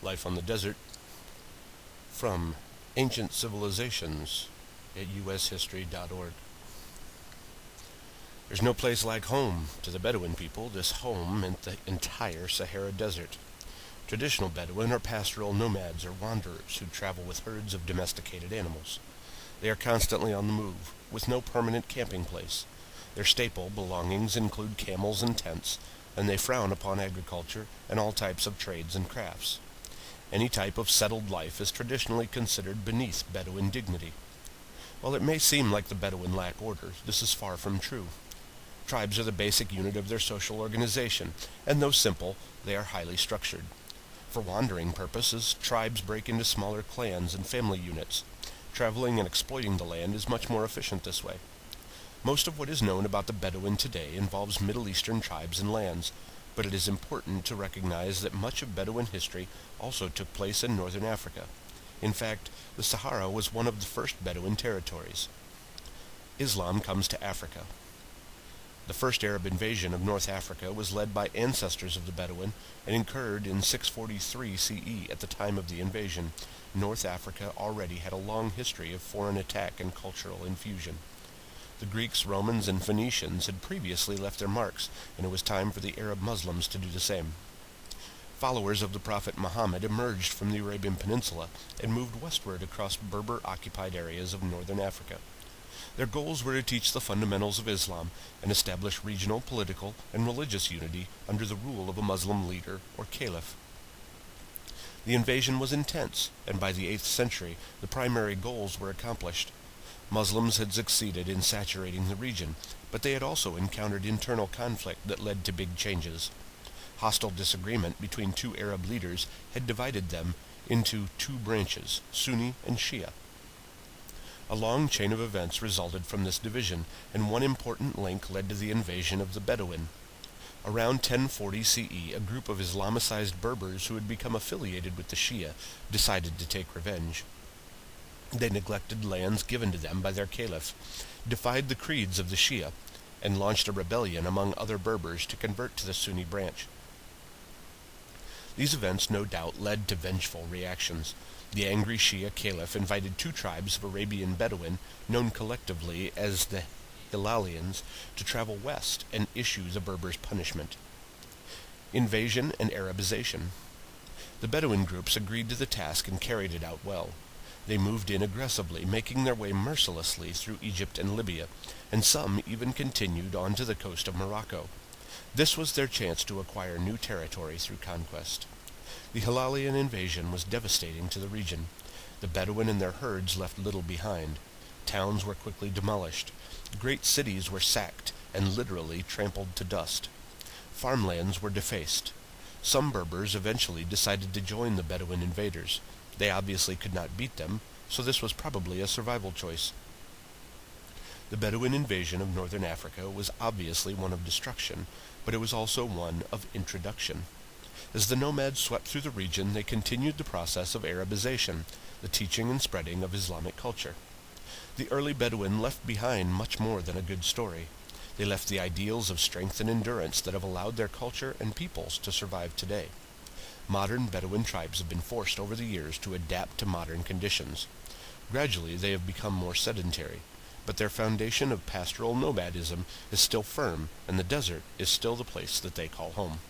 Life on the Desert, from Ancient Civilizations at ushistory.org. There's no place like home to the Bedouin people. This home meant the entire Sahara Desert. Traditional Bedouin are pastoral nomads or wanderers who travel with herds of domesticated animals. They are constantly on the move, with no permanent camping place. Their staple belongings include camels and tents, and they frown upon agriculture and all types of trades and crafts. Any type of settled life is traditionally considered beneath Bedouin dignity. While it may seem like the Bedouin lack order, this is far from true. Tribes are the basic unit of their social organization, and though simple, they are highly structured. For wandering purposes, tribes break into smaller clans and family units. Traveling and exploiting the land is much more efficient this way. Most of what is known about the Bedouin today involves Middle Eastern tribes and lands, but it is important to recognize that much of Bedouin history also took place in northern Africa. In fact, the Sahara was one of the first Bedouin territories. Islam comes to Africa. The first Arab invasion of North Africa was led by ancestors of the Bedouin and occurred in 643 CE. At the time of the invasion, North Africa already had a long history of foreign attack and cultural infusion. The Greeks, Romans, and Phoenicians had previously left their marks, and it was time for the Arab Muslims to do the same. Followers of the Prophet Muhammad emerged from the Arabian Peninsula and moved westward across Berber-occupied areas of northern Africa. Their goals were to teach the fundamentals of Islam and establish regional, political, and religious unity under the rule of a Muslim leader or caliph. The invasion was intense, and by the 8th century the primary goals were accomplished. Muslims had succeeded in saturating the region, but they had also encountered internal conflict that led to big changes. Hostile disagreement between two Arab leaders had divided them into two branches, Sunni and Shia. A long chain of events resulted from this division, and one important link led to the invasion of the Bedouin. Around 1040 CE, a group of Islamicized Berbers who had become affiliated with the Shia decided to take revenge. They neglected lands given to them by their caliph, defied the creeds of the Shia, and launched a rebellion among other Berbers to convert to the Sunni branch. These events no doubt led to vengeful reactions. The angry Shia caliph invited two tribes of Arabian Bedouin, known collectively as the Hilalians, to travel west and issue the Berbers' punishment. Invasion and Arabization. The Bedouin groups agreed to the task and carried it out well. They moved in aggressively, making their way mercilessly through Egypt and Libya, and some even continued on to the coast of Morocco. This was their chance to acquire new territory through conquest. The Hilalian invasion was devastating to the region. The Bedouin and their herds left little behind. Towns were quickly demolished. Great cities were sacked and literally trampled to dust. Farmlands were defaced. Some Berbers eventually decided to join the Bedouin invaders. They obviously could not beat them, so this was probably a survival choice. The Bedouin invasion of northern Africa was obviously one of destruction, but it was also one of introduction. As the nomads swept through the region, they continued the process of Arabization, the teaching and spreading of Islamic culture. The early Bedouin left behind much more than a good story. They left the ideals of strength and endurance that have allowed their culture and peoples to survive today. Modern Bedouin tribes have been forced over the years to adapt to modern conditions. Gradually, they have become more sedentary, but their foundation of pastoral nomadism is still firm, and the desert is still the place that they call home.